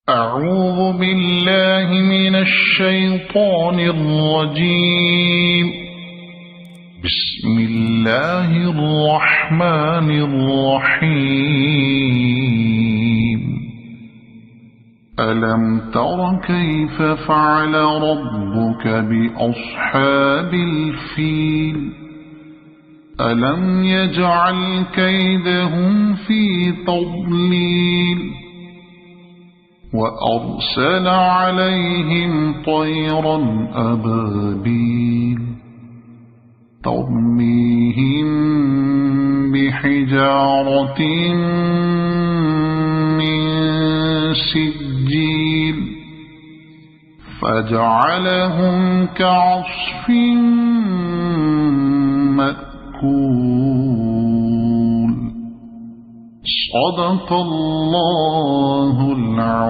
أعوذ بالله من الشيطان الرجيم. بسم الله الرحمن الرحيم. ألم تر كيف فعل ربك بأصحاب الفيل؟ ألم يجعل كيدهم في تضليل وأرسل عليهم طيرا أبابيل ترميهم بحجارة من سجيل فجعلهم كعصف مأكول. صدق الله العظيم.